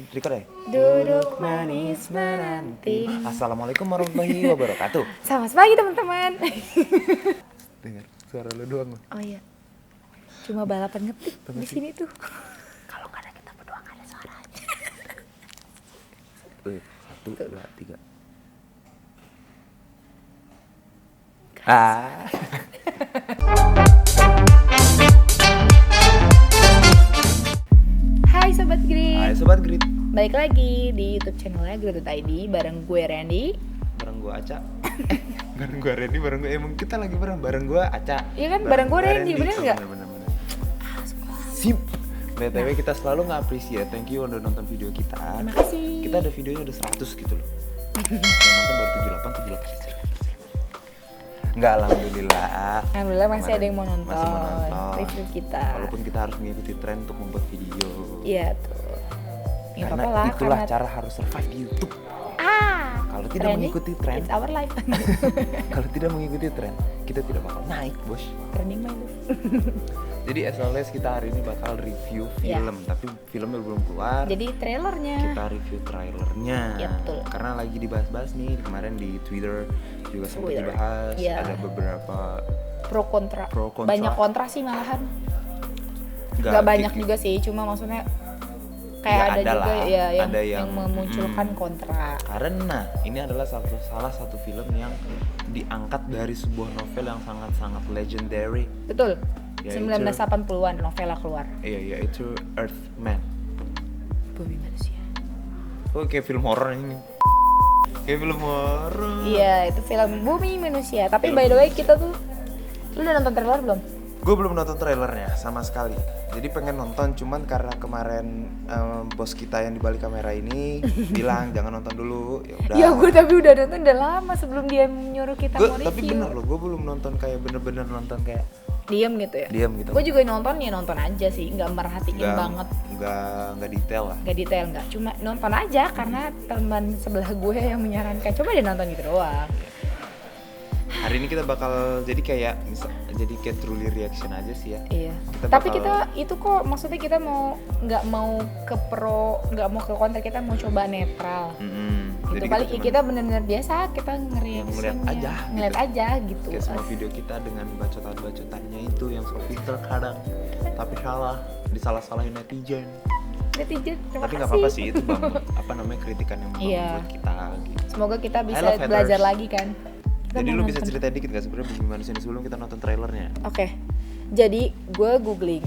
Record ya? Duduk manis menanti. Assalamualaikum warahmatullahi wabarakatuh. Selamat pagi teman-teman. Dengar suara lu doang. Oh iya. Cuma balapan ngetik di sini tuh. Kalau nggak ada kita berdua nggak ada suaranya. 1, 2, 3. Hai Sobat Grit. Hai Sobat Grit. Balik lagi di YouTube channelnya Grit.id bareng gue Randy. Bareng gue Aca. Bareng gue Randy, bareng gue emang kita lagi bareng gue Aca. Iya kan, bareng gue Randy, bener nggak? Bener. Sip. BTW kita selalu nge-appreciate, thank you udah nonton video kita. Terima kasih. Kita ada videonya udah 100 gitu loh. Yang nonton baru 78. Enggak, Alhamdulillah masih ada yang mau nonton, masih mau nonton review kita. Walaupun kita harus mengikuti tren untuk membuat video. Iya tuh. Ya, Karena apa-apa lah, itulah karena... cara harus survive di YouTube. Kalau tidak Randy, mengikuti tren, it's our life. kalau tidak mengikuti tren, kita tidak bakal naik, bos. Trending my life. Jadi as always kita hari ini bakal review film, tapi filmnya belum keluar. Jadi trailernya. Kita review trailernya. Ya, betul. Karena lagi dibahas-bahas nih kemarin di Twitter juga sempat dibahas. Ya. Ada beberapa pro kontra. Banyak kontra sih malahan. Gak banyak juga sih, cuma maksudnya kayak ya, ada juga lah, ya ada yang memunculkan kontra. Karena ini adalah salah satu film yang diangkat dari sebuah novel yang sangat-sangat legendary. Betul. Yaitu, 1980-an novela keluar. Iya, yaitu Earthman. Bumi manusia. Oh, kayak film horor ini. Kayak film horor. Iya, itu film Bumi Manusia. Tapi by the way kita tuh, lu udah nonton trailer belum? Gue belum nonton trailernya sama sekali. Jadi pengen nonton, cuman karena kemarin bos kita yang di balik kamera ini bilang jangan nonton dulu. Ya udah. Ya gue tapi udah nonton udah lama sebelum dia nyuruh kita mau review. Tapi bener loh, gue belum nonton kayak bener-bener nonton kayak diam gitu ya. Diam gitu. Gue juga nonton aja sih, nggak merhatiin banget. Nggak detail lah. Nggak detail nggak, cuma nonton aja karena teman sebelah gue yang menyarankan coba deh nonton gitu doang. Hari ini kita bakal jadi kayak truly reaction aja sih ya. Iya. Tapi kita itu kok maksudnya kita nggak mau ke pro, nggak mau ke kontra, kita mau coba netral. Gitu. Paling kita benar-benar biasa kita ngeliat aja gitu. Kayak semua video kita dengan bacotan-bacotannya itu yang so pinter kadang, tapi disalah-salahin netizen. Tapi nggak apa-apa sih, itu kritikan yang membuat kita. Gitu. Semoga kita bisa belajar lagi kan. Jadi lu bisa cerita dikit gak sebenarnya Bumi Manusia ini sebelum kita nonton trailernya? Oke. Jadi gue googling.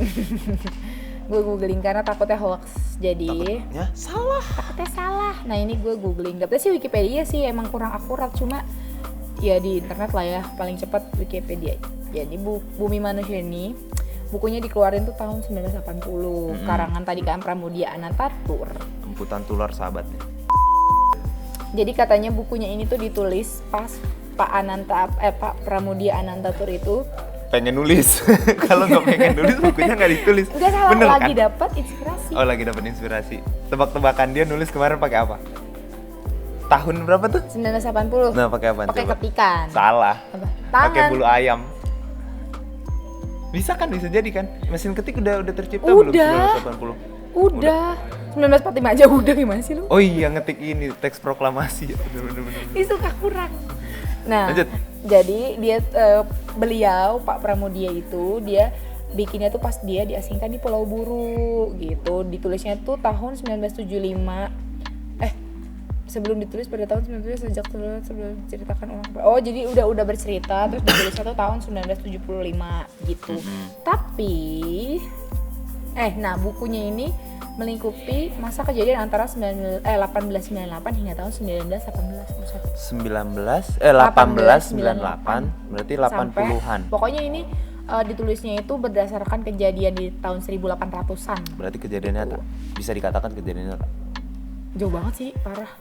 Karena takutnya hoax. Jadi takutnya salah. Nah ini gue googling. Dapetnya sih Wikipedia sih emang kurang akurat, cuma ya di internet lah ya paling cepat Wikipedia. Jadi Bumi Manusia ini bukunya dikeluarin tuh tahun 1980. Karangan tadi kan Pramudia Anantatur. Emputan tular sahabatnya. Jadi katanya bukunya ini tuh ditulis pas Pak Pramudia Anantatur itu pengen nulis. Kalau nggak pengen nulis bukunya nggak ditulis. Nggak salah, bener lagi kan? dapat inspirasi. Oh, lagi dapat inspirasi. Tebak-tebakan dia nulis kemarin pakai apa? Tahun berapa tuh? 1980. Nah, pakai apa? Pakai ketikan. Salah. Tangan. Pakai bulu ayam. Bisa kan, bisa jadi kan? Mesin ketik udah tercipta belum 1980? Udah. 1945 aja udah, gimana sih lu? Oh iya, ngetik ini teks proklamasi. Bener. Ini suka kurang. Nah, lanjut. Jadi beliau Pak Pramudia itu dia bikinnya tuh pas dia diasingkan di Pulau Buru gitu. Ditulisnya tuh tahun 1975. Sebelum ditulis pada tahun 1975 sejak sebelum ceritakan ulang. Oh, jadi udah bercerita terus ditulisnya tuh tahun 1975 gitu. Tapi bukunya ini melingkupi masa kejadian antara 1898 hingga tahun 1898 berarti 80-an. Pokoknya ini ditulisnya itu berdasarkan kejadian di tahun 1800-an. Berarti kejadiannya gitu. Bisa dikatakan kejadiannya jauh banget sih, parah.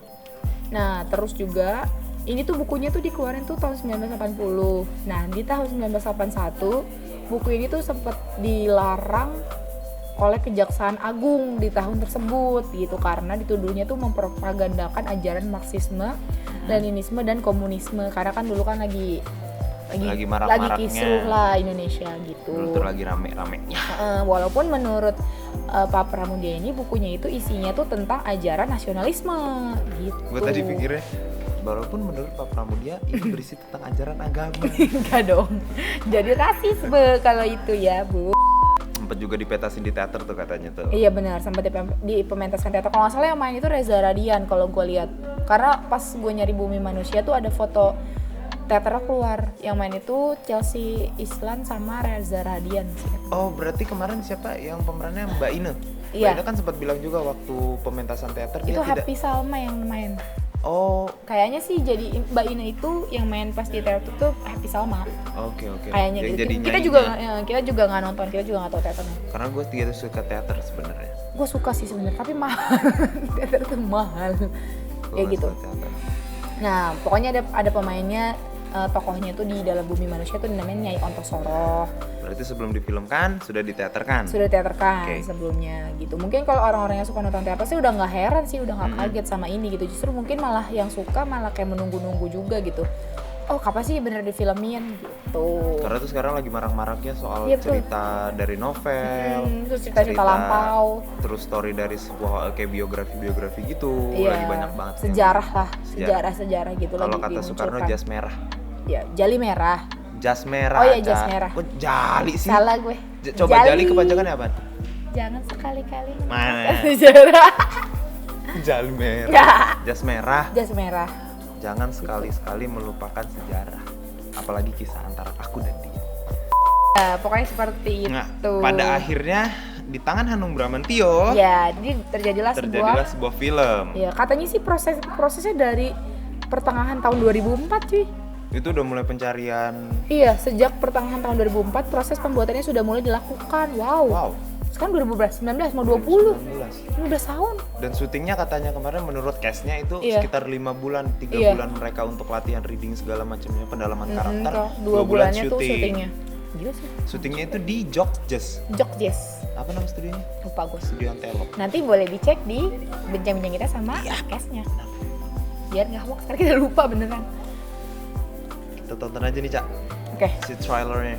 Nah, terus juga ini tuh bukunya tuh dikeluarin tuh tahun 1980. Nah, di tahun 1981 buku ini tuh sempat dilarang oleh Kejaksaan Agung di tahun tersebut gitu karena dituduhnya tuh mempropagandakan ajaran Marxisme, Leninisme dan komunisme karena kan dulu kan lagi marak-maraknya, kisruh lah Indonesia gitu. Dulu tuh lagi rame-ramenya. Walaupun menurut Pak Pramudia ini bukunya itu isinya tuh tentang ajaran nasionalisme gitu. Gue tadi pikirnya walaupun menurut Pak Pramudia ini berisi tentang ajaran agama. Enggak dong. Jadi rasisme kalau itu ya, Bu. Sempat juga dipetasin di teater tuh katanya tuh. Iya benar, sempat dipementaskan teater. Kalau nggak salah yang main itu Reza Radian kalau gue lihat. Karena pas gue nyari Bumi Manusia tuh ada foto teater keluar. Yang main itu Chelsea Islan sama Reza Radian sih. Oh berarti kemarin siapa yang pemerannya Mbak Ine? Iya. Mbak Ine kan sempat bilang juga waktu pementasan teater Itu dia Happy Salma yang main. Oh, kayaknya sih jadi Mbak Ine itu yang main pas di teater tuh Happy Salma. Oke. Kayaknya Yang gitu. jadi Kita juga nggak nonton, kita juga nggak tahu teaternya. Karena gue tidak suka teater sebenarnya. Gue suka sih sebenarnya, tapi mahal. Teater tuh mahal. Ya gitu. Nah, pokoknya ada pemainnya, tokohnya itu di dalam Bumi Manusia tuh namanya Nyai Ontosoroh. Berarti sebelum difilmkan sudah diteaterkan? Sudah diteaterkan sebelumnya gitu. Mungkin kalau orang-orang yang suka nonton teater sih udah nggak heran sih, udah nggak kaget sama ini gitu. Justru mungkin malah yang suka malah kayak menunggu-nunggu juga gitu. Oh kapan sih bener difilmin gitu. Karena tuh sekarang lagi marak-maraknya soal cerita dari novel, terus cerita lampau, terus story dari sebuah kayak biografi gitu, lagi banyak banget. Sejarah gitu. Kalau kata Soekarno jas merah. Ya, jali merah. Jas merah. Oh iya jas merah. Kok jali sih? Salah gue. Coba jali kepanjangannya apa? Jangan sekali-kali. Mana? Sejarah. Jali merah. Jas merah. Jas merah. Jangan sekali-sekali melupakan sejarah, apalagi kisah antara aku dan dia. Ya, pokoknya seperti itu. Pada akhirnya di tangan Hanung Bramantyo. Ya, jadi terjadilah sebuah film. Ya, katanya sih prosesnya dari pertengahan tahun 2004, cuy. Itu udah mulai pencarian. Iya, sejak pertengahan tahun 2004 proses pembuatannya sudah mulai dilakukan. Wow. Sekarang 2019 mau 20. 15 tahun. Dan syutingnya katanya kemarin menurut castnya itu sekitar 5 bulan, 3 bulan mereka untuk latihan reading segala macamnya, pendalaman karakter. 2 bulannya tuh syutingnya. Gila sih. Syutingnya itu di Jogjes. Apa nama studionya? Lupa gue. Studio Antelo. Nanti boleh dicek di bincang-bincang kita sama castnya. Biar nggak hoax, karena kita lupa beneran. Kita tonton aja nih, Cak. Oke. Si trailernya.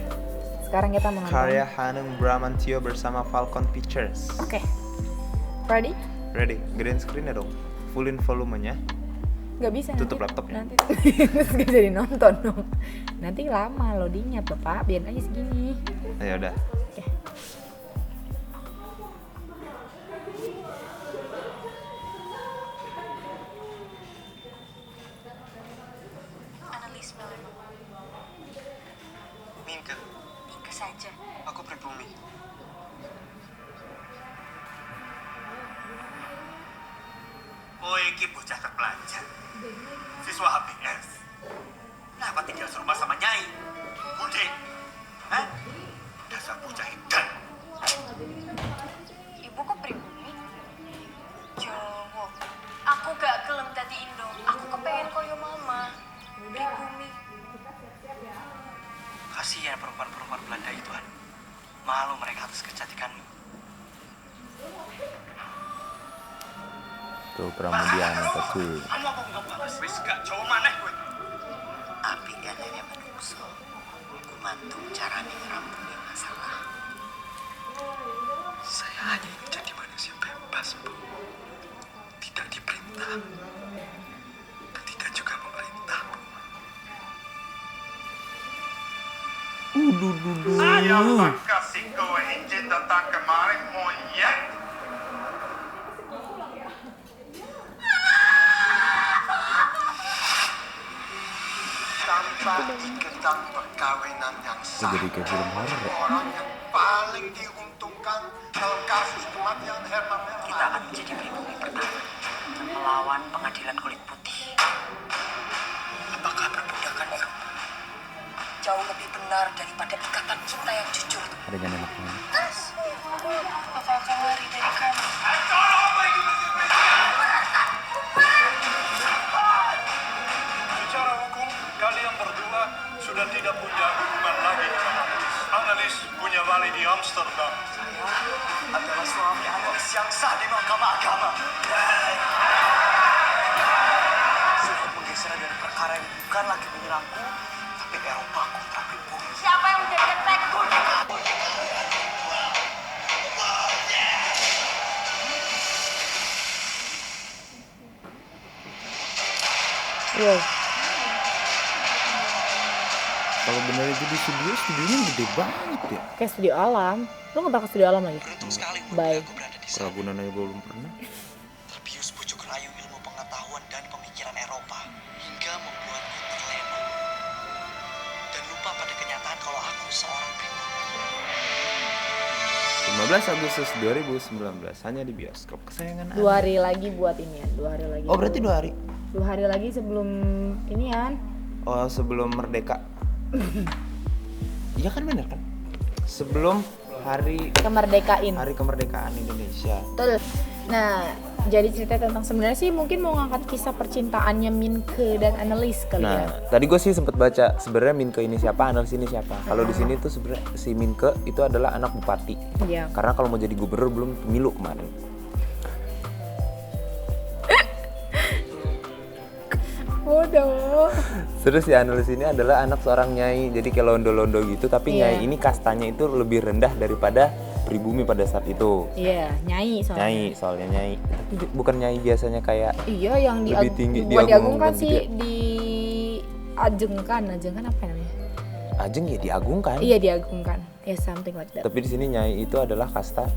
Sekarang kita menonton karya Hanung Bramantyo bersama Falcon Pictures. Oke. Ready? Gedein screen-nya dong. Fullin volumenya. Gak bisa. Tutup laptopnya. Nanti gak jadi nonton dong. Nanti lama loadingnya, Bapak. Biar aja segini. Ya udah. Oke. Mingke saja. Aku pribumi. Oh, iki bocah terpelajar. Siswa HBS. Kenapa tinggal serumah sama Nyai? Bude? Hah? Dasar bocah edan. Ibu kok pribumi? Jawa. Aku gak gelem dadi Indo. Aku kepengen koyo mama. Pribumi. Kasihan perempuan-perempuan Belanda itu, Han. Malu mereka atas kecantikanmu. Tuh Pramudia nonton tuh. Kamu apa enggak balas? Wis gak jauh maneh kowe. Api gandane menungso. Kumantung carane ngerampuni masalah. Saya hanya ingin jadi manusia bebas, Bu. Tidak diperintah. Dan tidak juga memerintah, Bu. Saya kasih kowe izin datang kemari, monyet. Tanpa ikatan perkawinan yang sah, Jadi kayak film horor ya? orang yang paling diuntungkan dalam kasus kematian Herman Melman. Kita akan menjadi pribumi pertama melawan pengadilan kulit putih. Apakah perbudakan itu jauh lebih benar daripada ikatan kita yang jujur? Adegan enaknya. Papa akan lari dari kami. Secara hukum, kalian berdua sudah tidak punya hubungan lagi dengan Annelies. Annelies punya wali di Amsterdam. Saya adalah suami Annelies yang sah di mahkamah agama. Saya menggeser dari perkara yang bukan lagi menyerangku, tapi Eropaku, tapi bumi. Siapa yang menjadikan tekun? Wow. Kalau bener itu di studionya gede banget ya. Kayak studio alam. Lu nggak bakal studio alam lagi? Beruntung sekali Bye. aku berada di sana. Keragunan aja belum pernah. Terbius bujuk rayu ilmu pengetahuan dan pemikiran Eropa hingga membuatku terlena dan lupa pada kenyataan kalau aku seorang pribumi. 15 Agustus 2019 hanya di bioskop kesayangan 2 hari lagi buat ini ya. 2 hari lagi. Oh berarti 2 hari? 2 hari lagi sebelum inian. Oh sebelum merdeka. Iya kan bener kan? Sebelum hari kemerdekaan Indonesia. Betul. Nah, jadi cerita tentang sebenarnya sih mungkin mau ngangkat kisah percintaannya Minke dan Annelies kali ya. Nah, tadi gue sih sempet baca sebenarnya Minke ini siapa, Annelies ini siapa. Kalau di sini tuh sebenarnya si Minke itu adalah anak bupati. Iya. Karena kalau mau jadi gubernur belum pemilu kemarin. Bodoh. Terus si Annelies ini adalah anak seorang nyai, jadi kayak londo-londo gitu. Tapi Iya. nyai ini kastanya itu lebih rendah daripada pribumi pada saat itu. Iya, nyai soalnya. Nyai, soalnya nyai. Tapi bukan nyai biasanya kayak Iya, yang lebih tinggi, bukan diagungkan gitu sih, ya. diajengkan apa namanya? Ajeng ya diagungkan. Iya, diagungkan. Ya something like that. Tapi di sini nyai itu adalah kasta,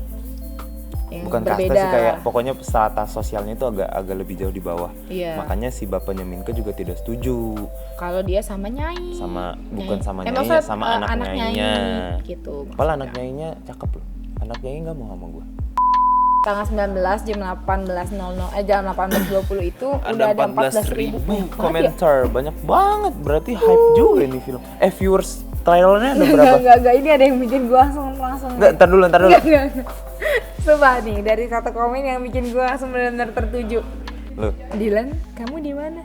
Yang bukan berbeda. kasta sih, kayak pokoknya strata sosialnya itu agak lebih jauh di bawah. Iya. Makanya si bapaknya Minke juga tidak setuju Kalau dia sama nyai. sama bukan sama maksudnya, nyainya, sama anak nyai nyainya. gitu. Padahal anak nyainya cakep loh. Anak nyai nggak mau sama gue. Tanggal 19 jam 18.00 jam 18.20 itu udah ada 14.000 komentar. Banyak banget, berarti hype juga ini film. Viewers trailernya ada berapa? Enggak, ini ada yang bikin gua langsung. Enggak, ntar dulu. Enggak. Sumpah nih, dari satu komen yang bikin gua langsung benar-benar tertuju. Loh, Dylan, kamu di mana?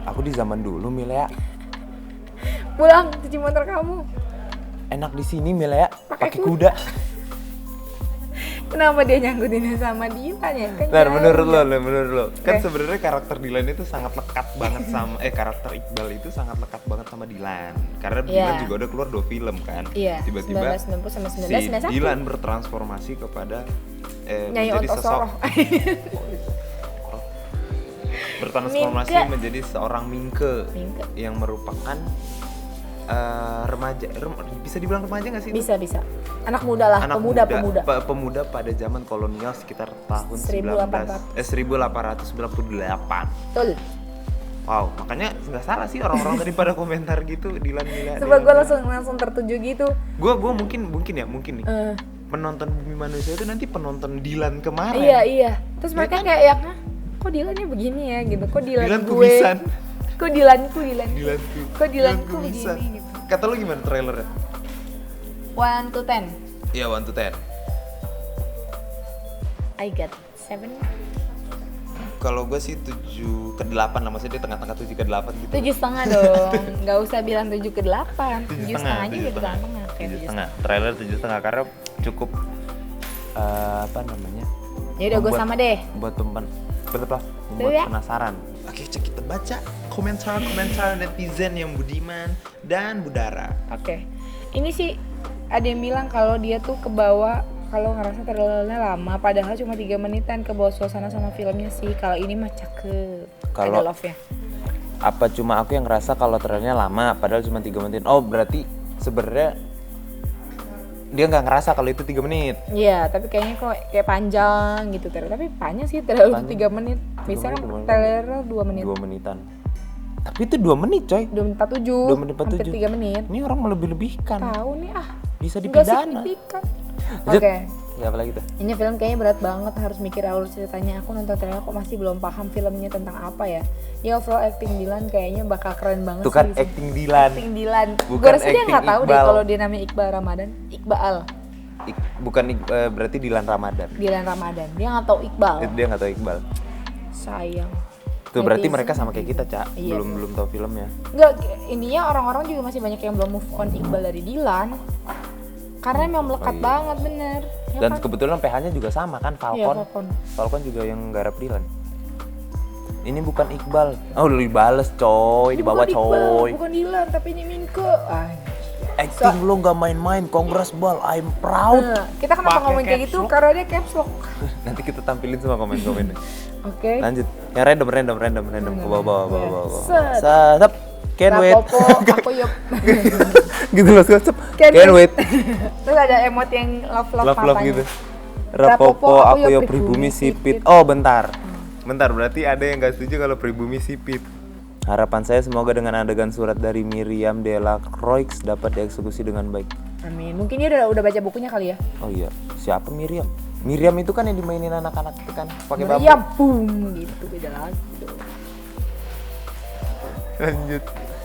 aku di zaman dulu Milea. Pulang cuci motor kamu. Enak di sini Milea, pakai kuda. Kenapa dia nyangkutin sama Dylan ya? Kan Nah, jauh. menurut lo. Kan Oke. sebenarnya karakter Dylan itu sangat lekat banget sama karakter Iqbal itu sangat lekat banget sama Dylan. Karena Dylan juga udah keluar 2 film kan. Iya, Tiba-tiba 1990 sama si 1991. Dylan bertransformasi kepada Nyai menjadi sosok Ontosoroh. bertransformasi Minke. menjadi seorang Minke Minke. yang merupakan remaja, bisa dibilang remaja nggak sih? itu? Bisa. Anak muda lah, pemuda. Pemuda pada zaman kolonial sekitar tahun 1800. 1898. Betul. Wow, makanya nggak salah sih orang-orang tadi pada komentar gitu Dylan Mila. Coba gue langsung tertuju gitu. Gue mungkin nih. Penonton Bumi Manusia itu nanti penonton Dylan kemarin. Iya. Terus mereka kan? kayak ya, kok Dylannya begini ya gitu. Kok Dylan gue? kumisan. Kok Dylanku? Kok Dylanku kumisan. begini gitu. Kata lu gimana trailernya? 1 to 10. Iya, 1 to 10. I got 7. Kalau gue sih 7 ke 8 lah, maksudnya di tengah-tengah 7 ke 8 gitu. 7,5 dong. Nggak usah bilang 7 ke 8. 7,5 aja udah tengah-tengah. 7,5. Trailer 7,5 karena cukup Ya udah gue sama deh. Buat membuat Ya. penasaran. Oke, cek kita baca komentar netizen yang budiman dan budara. Oke. Ini sih ada yang bilang kalau dia tuh kebawa kalau ngerasa trailernya lama, padahal cuma 3 menitan kebawa suasana sama filmnya sih. Kalau ini mah cakep. Kalau- ada love-nya. Apa cuma aku yang ngerasa kalau trailernya lama padahal cuma 3 menit? Oh, berarti sebenarnya dia nggak ngerasa kalau itu 3 menit. Iya, tapi kayaknya kok kayak panjang gitu trailer. Tapi panjang sih trailer 3 menit. Bisa kan trailer 2 menit. 2 menitan. Tapi itu 2 menit, coy. 2 menit 47. 2 menit 47. Hampir 3 menit. Ini orang melebih-lebihkan. Tahu nih Bisa Enggak dipidana. signifikan. Lanjut. Oke. Ya apa lagi tuh? Ini film kayaknya berat banget, harus mikir alur ceritanya. Aku nonton trailer kok masih belum paham filmnya tentang apa ya. Ya overall acting Dylan kayaknya bakal keren banget Tuh kan sih. acting Dylan. Acting Dylan. Bukan Gue rasa dia acting nggak tahu deh Iqbal. kalau dia namanya Iqbal Ramadan. Iqbal. Berarti Dylan Ramadan. Dylan Ramadan. Dia nggak tahu Iqbal. Dia nggak tahu Iqbal. Sayang. Tuh berarti Netizen mereka sama kayak kita, Cak. Iya. Belum tahu filmnya. Enggak, intinya orang-orang juga masih banyak yang belum move on Iqbal dari Dylan. Karena memang melekat iya. banget bener. Ya Dan kan? kebetulan PH-nya juga sama kan, Iya, Falcon. Falcon. Falcon juga yang garap Dylan. Ini bukan Iqbal. Oh, udah dibales, coy. Di bawah, Bukan Iqbal, coy. bukan Dylan, tapi ini Minke. Acting lo gak main-main, Kongres Bal, I'm proud. Nah, kita kenapa Pakai ngomongin kayak caps gitu? lock. Karena dia caps lock. Nanti kita tampilin semua komen-komennya. Oke. Lanjut. Yang random ke bawah. Set. Can't wait. Rapopo, aku yup. Gitu loh, sep. Can't Can't wait. Terus ada emot yang love Love papanya. gitu. Rapopo aku yo pribumi sipit. Oh, bentar. Bentar, berarti ada yang gak setuju kalau pribumi sipit. Harapan saya semoga dengan adegan surat dari Miriam Delacroix dapat dieksekusi dengan baik. Amin. Mungkin dia udah baca bukunya kali ya. Oh iya, siapa Miriam? Miriam itu kan yang dimainin anak-anak itu kan pakai bambu. Miriam boom gitu beda lagi. Lanjut.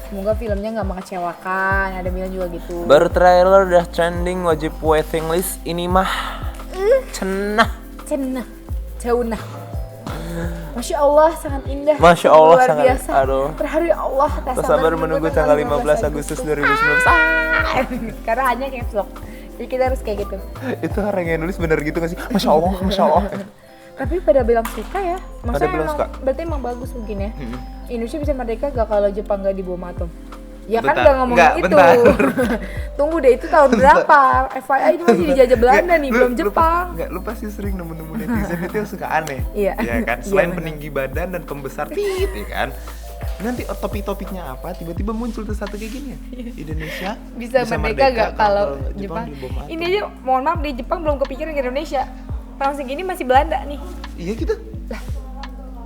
Semoga filmnya nggak mengecewakan. Ada bilang juga gitu. Baru trailer udah trending, wajib waiting list ini mah. Cenah. Jauh nah. Masya Allah sangat indah. Masya Allah luar sangat. Biasa. Aduh. Terharu ya Allah. Tak sabar menunggu tanggal 15 Agustus 2019. Karena hanya caps lock. Jadi kita harus kayak gitu. Itu orang yang nulis bener gitu gak sih? Masya Allah. Tapi pada bilang suka ya. Maksudnya bilang emang, suka. berarti emang bagus mungkin ya. Indonesia bisa merdeka gak kalau Jepang gak dibom atom? Ya kan Bentar. udah ngomongin Nggak, itu. bentar. Tunggu deh, itu tahun berapa? FYI ini masih dijajah Belanda nih, belum Jepang. Lu pasti sering nemu netizen itu yang suka aneh. Iya. Ya kan? Selain Iya, benar. peninggi badan dan pembesar tit, ya kan? Nanti topik-topiknya apa? Tiba-tiba muncul tuh satu kayak gini ya. Indonesia Bisa merdeka gak kalau Jepang? dibom atom. Ini aja, mohon maaf, di Jepang belum kepikiran ke Indonesia. Tahun segini masih Belanda nih. Iya gitu. Lah,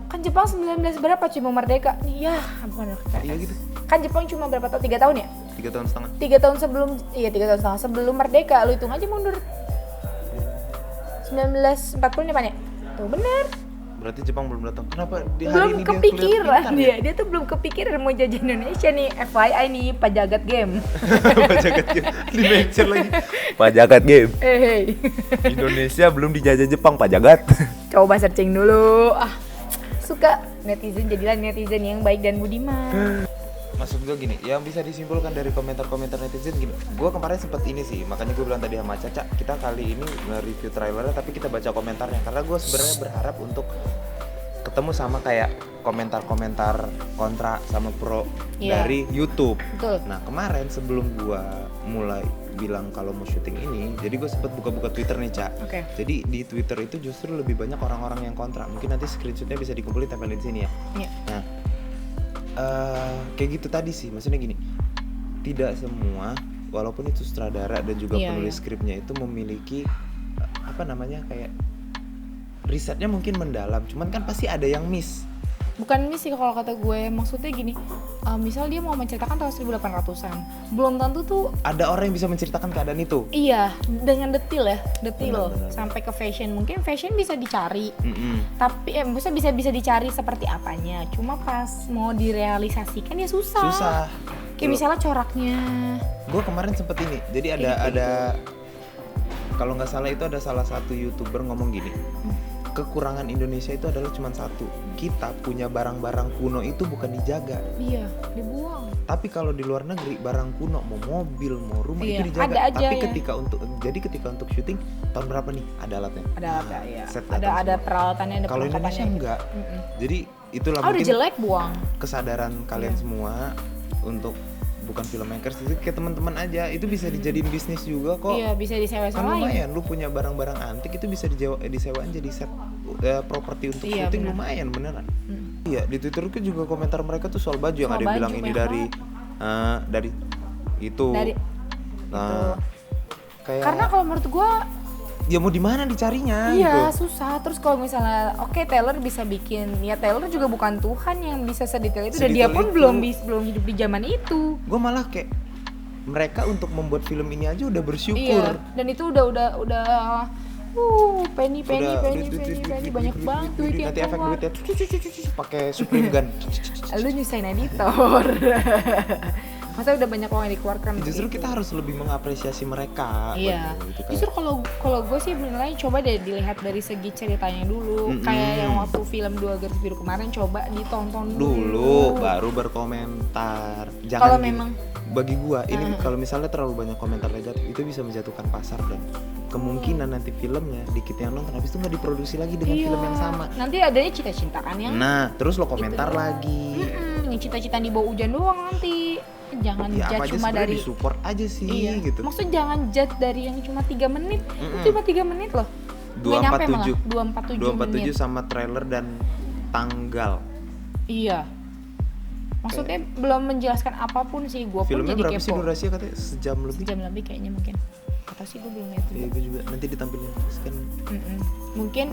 kan Jepang 19 berapa cuma merdeka? Nih ya, ampun. Iya gitu. Kan Jepang cuma berapa tahun? 3 tahun ya? 3 tahun setengah. 3 tahun sebelum, iya 3 tahun setengah sebelum merdeka, lu hitung aja mundur 1945 ya? Tuh bener, Berarti Jepang belum datang. Kenapa di hari belum ini kepikiran dia dia tuh belum kepikiran mau jajah Indonesia nih. FYI nih, Pajagat Game. Pajagat game. Di mention lagi. Pajagat game. Hey. Indonesia belum dijajah Jepang, Pajagat. Coba searching dulu. Suka netizen, jadilah netizen yang baik dan budiman. Maksud gue gini, yang bisa disimpulkan dari komentar-komentar netizen gini. Gue kemarin sempet ini sih, makanya gue bilang tadi sama Caca, kita kali ini nge-review trailernya tapi kita baca komentarnya. Karena gue sebenarnya berharap untuk ketemu sama kayak komentar-komentar kontra sama pro dari YouTube. Betul. Nah kemarin sebelum gue mulai bilang kalau mau syuting ini, jadi gue sempet buka-buka Twitter nih, Ca. Oke. Jadi di Twitter itu justru lebih banyak orang-orang yang kontra. Mungkin nanti screenshotnya bisa dikumpulin tempelin di sini ya. Iya. Nah, kayak gitu tadi sih, maksudnya gini, tidak semua, walaupun itu sutradara dan juga penulis skripnya itu memiliki apa namanya kayak risetnya mungkin mendalam, cuman kan pasti ada yang miss. Bukan miss sih kalau kata gue, maksudnya gini, misal dia mau menceritakan tahun 1800-an, belum tentu tuh Ada orang yang bisa menceritakan keadaan itu. iya, dengan detail ya, Benar. sampai ke fashion. Mungkin fashion bisa dicari, Mm-mm. tapi bisa dicari seperti apanya. Cuma pas mau direalisasikan ya susah. Susah. Kayak misalnya coraknya. Gue kemarin sempet ini, jadi ada kalau nggak salah itu ada salah satu YouTuber ngomong gini. Kekurangan Indonesia itu adalah cuma satu, kita punya barang-barang kuno itu bukan dijaga. Iya, dibuang. Tapi kalau di luar negeri barang kuno, mau mobil, mau rumah Iya, itu dijaga. ada aja Tapi ya. ketika untuk syuting tahun berapa nih? Ada alatnya. Ada apa ya? Set Ada datang peralatannya, ada semua. Kalau Indonesia perlengkapannya. enggak. Mm-mm. Jadi itulah Udah mungkin jelek buang. kesadaran kalian semua untuk bukan filmmakers itu kayak teman-teman aja itu bisa dijadiin bisnis juga kok. Iya, bisa Kan disewa-sewain. lumayan, lu punya barang-barang antik itu bisa disewaan jadi set properti untuk Iya, syuting benar. lumayan beneran. Iya, di Twitterku juga komentar mereka tuh soal baju yang Soal ada yang baju, bilang ini merah. dari itu. Dari Nah, kayak karena kalau menurut gua ya mau di mana dicarinya iya gitu. susah. Terus kalau misalnya Taylor bisa bikin, ya Taylor juga bukan Tuhan yang bisa sedetail itu, dan dia Sedetail pun itu. belum hidup di zaman itu. Gue malah kayak mereka untuk membuat film ini aja udah bersyukur. Iya, dan itu udah penny banyak banget duit yang Nanti efek keluar. duitnya pakai Supreme Gun. Lu nyusahin editor. Masa udah banyak uang yang dikeluarkan. Justru gitu. kita harus lebih mengapresiasi mereka. Iya. Gitu, kayak- Justru kalau gue sih menilai coba deh dilihat dari segi ceritanya dulu. Kayak yang waktu film 2 Garis Biru kemarin, coba ditonton dulu baru berkomentar. Jangan Kalau gini. memang Bagi gua ini kalau misalnya terlalu banyak komentar negatif itu bisa menjatuhkan pasar dan kemungkinan nanti filmnya dikit yang nonton habis itu nggak diproduksi lagi dengan iya, film yang sama. nanti adanya cita-citaan yang Nah, terus lo komentar Gitu. lagi. yang cita-citaan di bawah hujan doang nanti. Jangan Ya apa judge aja cuma sebenarnya dari disupport aja sih iya. gitu. Maksudnya jangan judge dari yang cuma 3 menit. Itu cuma 3 menit loh. Nggak nyampe malah, 247 247 menit. sama trailer dan tanggal. Iya. Maksudnya belum menjelaskan apapun sih, gue pun Filmnya jadi berapa kepo. sih durasinya katanya? Sejam lebih? Sejam lebih kayaknya mungkin. Atau sih gue belum lihat Iya, juga. gue juga nanti ditampilin kan. Mungkin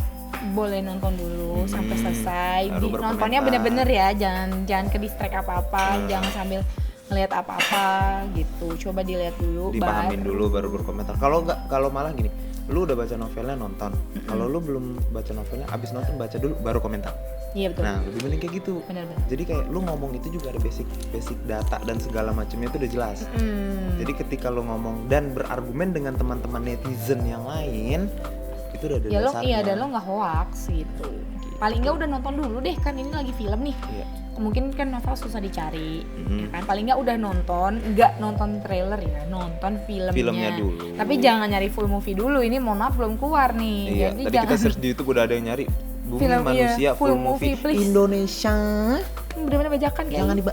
boleh nonton dulu sampai selesai. Baru berkomentar. Nontonnya bener-bener ya, jangan ke distract apa-apa, jangan sambil ngelihat apa-apa gitu. Coba dilihat dulu, Dipahamin dulu baru berkomentar. Kalau malah gini, lu udah baca novelnya nonton. Kalau lu belum baca novelnya, abis nonton baca dulu baru komentar. Iya betul. Nah, lebih mending kayak gitu. Benar-benar. Jadi kayak lu ngomong itu juga ada basic data dan segala macamnya itu udah jelas. Jadi ketika lu ngomong dan berargumen dengan teman-teman netizen yang lain, itu udah ada Ya lo dasarnya. dan lo nggak hoax gitu. Paling nggak udah nonton dulu deh, kan ini lagi film nih. Iya. Mungkin kan novel susah dicari, ya kan? Paling nggak udah nggak nonton trailer ya, nonton filmnya dulu. Tapi jangan nyari full movie dulu, ini mohon maaf belum keluar nih. Iya, Jadi tadi jangan kita search di YouTube udah ada yang nyari Bumi Film, Manusia iya, full movie please. Indonesia. bener-bener bajakan kayak Jangan gitu.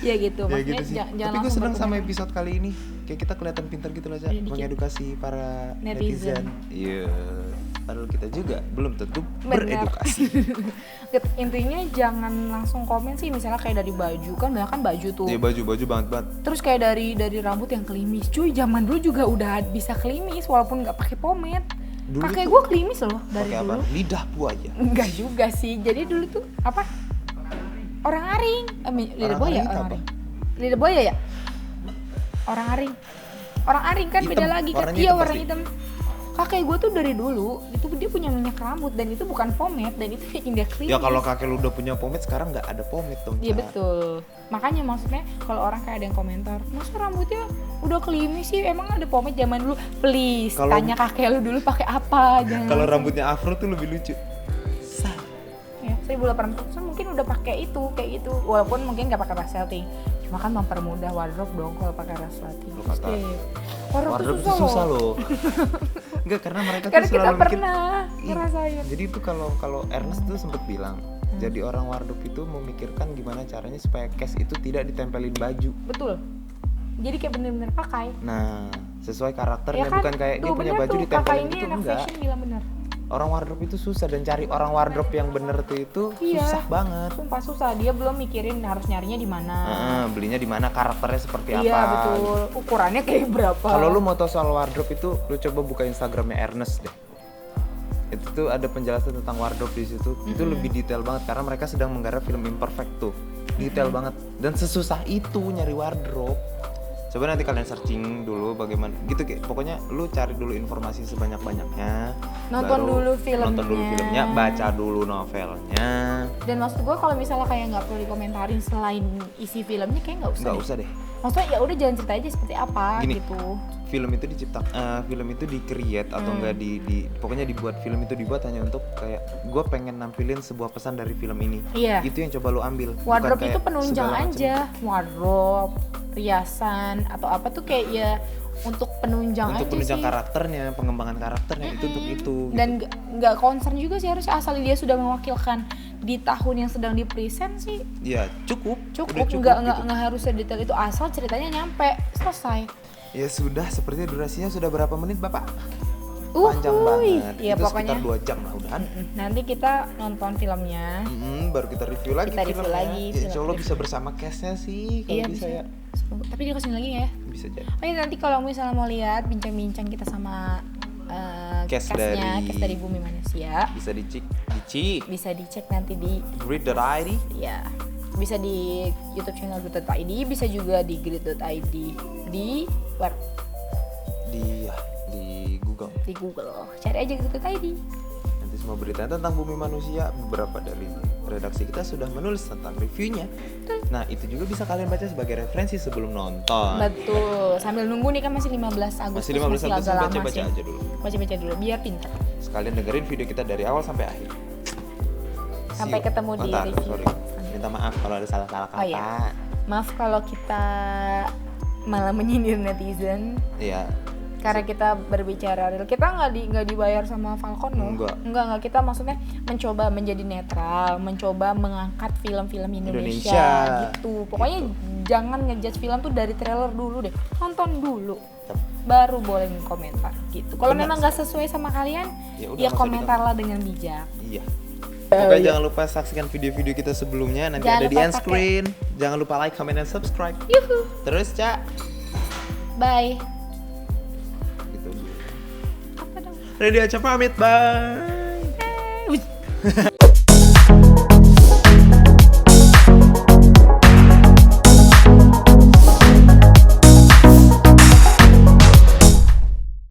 Ya gitu, Ya maksudnya gitu sih. jangan Tapi gue langsung seneng sama berkomentar. episode kali ini. Kayak kita kelihatan pintar gitu loh, Cak, Iya, dikit. mengedukasi para Netizen. netizen. Iya. Padahal kita juga belum tentu Benar. beredukasi. Intinya jangan langsung komen sih, misalnya kayak dari baju, kan banyak kan baju tuh. Iya, baju banget. Terus kayak dari rambut yang klimis. Cuy, zaman dulu juga udah bisa klimis walaupun nggak pakai pomade. Dulu Kakek tuh gue klimis loh dari Pakai apa? dulu. Lidah buaya. Enggak juga sih. Jadi dulu tuh apa? Orang aring. Lidah Orang buaya, aring itu orang apa? aring. Lidah buaya ya? Orang aring. Orang aring kan Hitam, beda lagi kan. warnanya Iya, hitam warna pasti. hitam. Kakek gue tuh dari dulu itu dia punya minyak rambut dan itu bukan pomade dan itu bikin dia klimis. Ya kalau kakek lu udah punya pomade, sekarang nggak ada pomade dong. Iya Cak. betul. Makanya maksudnya kalau orang kayak ada yang komentar, masa rambutnya udah klimis sih, emang ada pomade zaman dulu? Please, Kalau- tanya kakek lu dulu pakai apa, jangan. Kalau rambutnya afro tuh lebih lucu. Ya, 1800 mungkin udah pakai itu kayak gitu, walaupun mungkin nggak pakai resleting, cuma kan mempermudah wardrobe dong kalau pakai resleting. Lu kata, Wardrobe tuh tuh susah loh. loh. Enggak, karena mereka tuh Karena kita selalu mikir. pernah Ih, ngerasain. Jadi itu kalau Ernest tuh sempet bilang, jadi orang wardrobe itu memikirkan gimana caranya supaya case itu tidak ditempelin baju. Betul. Jadi kayak bener-bener pakai. Nah, sesuai karakternya, Ya kan? bukan kayak dia Tuh, punya bener baju tuh, ditempelin kakak ini gitu, anak enggak. fashion bilang bener. Orang wardrobe itu susah, dan cari orang wardrobe yang bener tuh itu Iya. susah banget. Sumpah susah, dia belum mikirin harus nyarinya di mana. Belinya di mana, karakternya seperti Iya apa. betul, ukurannya kayak berapa. Kalau lu mau tahu soal wardrobe itu, lu coba buka Instagramnya Ernest deh. Itu tuh ada penjelasan tentang wardrobe di situ. Itu lebih detail banget karena mereka sedang menggarap film Imperfect tuh. Detail banget dan sesusah itu nyari wardrobe. Coba nanti kalian searching dulu bagaimana gitu, kayak pokoknya lu cari dulu informasi sebanyak-banyaknya. Nonton baru dulu Nonton dulu filmnya. filmnya, baca dulu novelnya. Dan maksud gue kalau misalnya kayak nggak perlu dikomentarin selain isi filmnya, kayak nggak usah. Nggak deh. usah deh. Maksudnya ya udah jangan cerita aja seperti apa Gini. gitu. Film itu film itu di-create atau enggak pokoknya dibuat, film itu dibuat hanya untuk kayak gue pengen nampilin sebuah pesan dari film ini. Iya. Itu yang coba lu ambil. Bukan Wardrobe kayak itu penunjang segala macem. aja. Wardrobe, riasan atau apa tuh kayak ya untuk penunjang Untuk aja penunjang sih. karakternya, pengembangan karakternya itu untuk itu. Dan nggak concern juga sih, harus asal dia sudah mewakilkan di tahun yang sedang dipresent sih Ya cukup. cukup, Udah nggak harus sedetail itu, asal ceritanya nyampe selesai. Ya sudah, sepertinya durasinya sudah berapa menit Bapak? Panjang Uhuy. banget. Ya Itu pokoknya sekitar 2 jam lah udahan. nanti kita nonton filmnya. Baru kita review lagi Kita review filmnya. lagi, Ya, insya Allah film. bisa bersama cast-nya sih kalau Iya bisa ya. Tapi dia kesini lagi nggak ya? Bisa jadi. Oh iya, nanti kalau misalnya mau lihat bincang-bincang kita sama Cast cast-nya, dari- cast dari Bumi Manusia, Bisa dicek bisa dicek nanti di grid.id. ya, bisa di YouTube channel grid.id, bisa juga di grid.id di web, di Google. di Google. Cari aja grid.id. Nanti semua berita tentang Bumi Manusia, beberapa dari redaksi kita sudah menulis tentang reviewnya. Nah, itu juga bisa kalian baca sebagai referensi sebelum nonton. Betul. Sambil nunggu nih kan masih 15 Agustus. Masih 15 Agustus, agak lama baca-baca sih. aja dulu. Baca-baca dulu biar pintar. Sekalian dengerin video kita dari awal sampai akhir. Sampai See you. ketemu di Bentar, review. sorry. Minta maaf kalau ada salah-salah kata. Oh iya. Maaf kalau kita malah menyindir netizen Iya. karena kita berbicara real. Kita nggak dibayar sama Falcon loh. Enggak, kita maksudnya mencoba menjadi netral, mencoba mengangkat film-film Indonesia gitu. Pokoknya jangan ngejudge film tuh dari trailer dulu deh. Nonton dulu. Baru boleh komentar gitu. Kalau Benar. memang nggak sesuai sama kalian, Ya udah, ya nggak usah komentarlah dengan bijak. Iya. Pokoknya jangan lupa saksikan video-video kita sebelumnya, nanti Jangan ada di lupa end screen. Jangan lupa like, comment, dan subscribe. Yuhu. Terus, Cak. Bye. Gitu. Ready Aca pamit, bye.